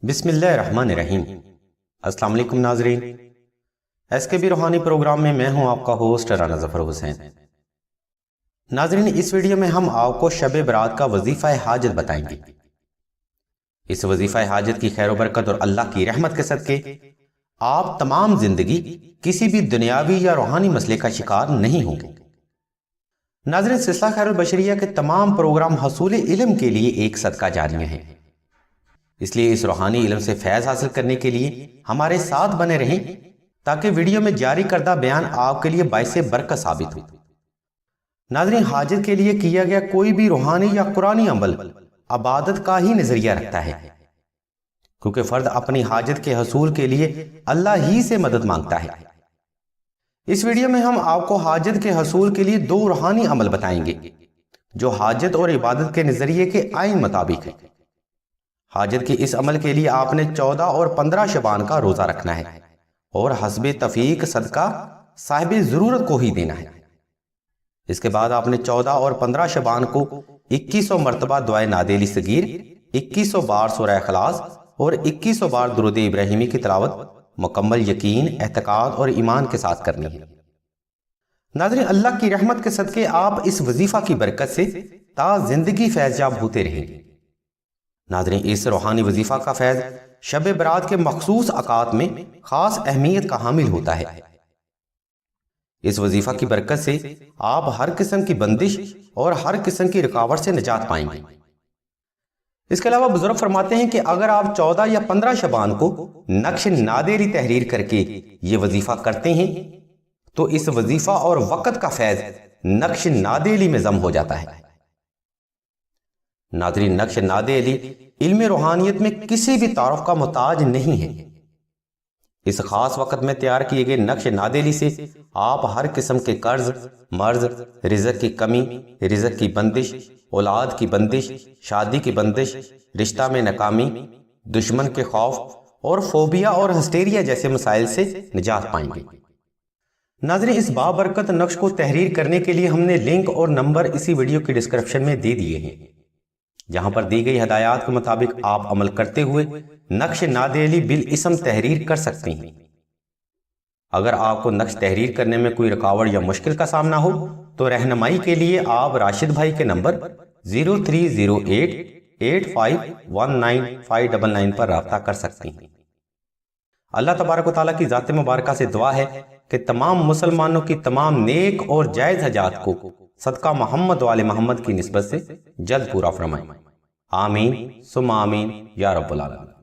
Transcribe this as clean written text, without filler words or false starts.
بسم اللہ الرحمن الرحیم۔ السلام علیکم ناظرین، ایس کے بی روحانی پروگرام میں میں ہوں آپ کا ہوسٹ رانا ظفر حسین۔ ناظرین، اس ویڈیو میں ہم آپ کو شب برات کا وظیفہ حاجت بتائیں گے۔ اس وظیفہ حاجت کی خیر و برکت اور اللہ کی رحمت کے صدقے آپ تمام زندگی کسی بھی دنیاوی یا روحانی مسئلے کا شکار نہیں ہوں گے۔ ناظرین، سلسلہ خیر البشریہ کے تمام پروگرام حصول علم کے لیے ایک صدقہ جاریہ ہیں، اس لیے اس روحانی علم سے فیض حاصل کرنے کے لیے ہمارے ساتھ بنے رہیں تاکہ ویڈیو میں جاری کردہ بیان آپ کے لیے باعث برکت ثابت ہو۔ ناظرین، حاجت کے لیے کیا گیا کوئی بھی روحانی یا قرآنی عمل عبادت کا ہی نظریہ رکھتا ہے، کیونکہ فرد اپنی حاجت کے حصول کے لیے اللہ ہی سے مدد مانگتا ہے۔ اس ویڈیو میں ہم آپ کو حاجت کے حصول کے لیے دو روحانی عمل بتائیں گے جو حاجت اور عبادت کے نظریے کے عین مطابق ہے۔ حاجت کے اس عمل کے لیے آپ نے 14 اور 15 شبان کا روزہ رکھنا ہے اور حسب تفیق صدقہ صاحب ضرورت کو ہی دینا ہے۔ اس کے بعد آپ نے 14 اور 15 شبان کو 2100 مرتبہ دعائے نادیلی صغیر، 2100 بار سورہ اخلاص اور 2100 بار درود ابراہیمی کی تلاوت مکمل یقین، اعتقاد اور ایمان کے ساتھ کرنی ہے۔ ناظرین، اللہ کی رحمت کے صدقے آپ اس وظیفہ کی برکت سے تا زندگی فیض یاب ہوتے رہیں گے۔ ناظرین، اس روحانی وظیفہ کا فیض شب برات کے مخصوص اوقات میں خاص اہمیت کا حامل ہوتا ہے۔ اس وظیفہ کی برکت سے آپ ہر قسم کی بندش اور ہر قسم کی رکاوٹ سے نجات پائیں گے۔ اس کے علاوہ بزرگ فرماتے ہیں کہ اگر آپ 14 یا 15 شبان کو نقش نادیری تحریر کر کے یہ وظیفہ کرتے ہیں تو اس وظیفہ اور وقت کا فیض نقش نادیلی میں ضم ہو جاتا ہے۔ ناظرین، نقش نادیلی علم روحانیت میں کسی بھی تعارف کا محتاج نہیں ہے۔ اس خاص وقت میں تیار کیے گئے نقش نادیلی سے آپ ہر قسم کے قرض، مرض، رزق کی کمی، رزق کی بندش، اولاد کی بندش، شادی کی بندش، رشتہ میں ناکامی، دشمن کے خوف اور فوبیا اور ہسٹیریا جیسے مسائل سے نجات پائیں گے۔ ناظرین، اس بابرکت نقش کو تحریر کرنے کے لیے ہم نے لنک اور نمبر اسی ویڈیو کی ڈسکرپشن میں دے دیے ہیں، جہاں پر دی گئی ہدایات کے مطابق آپ عمل کرتے ہوئے نقش نادیلی بالاسم تحریر کر سکتے ہیں۔ اگر آپ کو نقش تحریر کرنے میں کوئی رکاوٹ یا مشکل کا سامنا ہو تو رہنمائی کے لیے آپ راشد بھائی کے نمبر 0308851959 پر رابطہ کر سکتے ہیں۔ اللہ تبارک و تعالیٰ کی ذات مبارکہ سے دعا ہے کہ تمام مسلمانوں کی تمام نیک اور جائز حاجات کو صدقہ محمد و آل محمد کی نسبت سے جلد پورا فرمائیں۔ آمین ثم آمین یا رب العالمین۔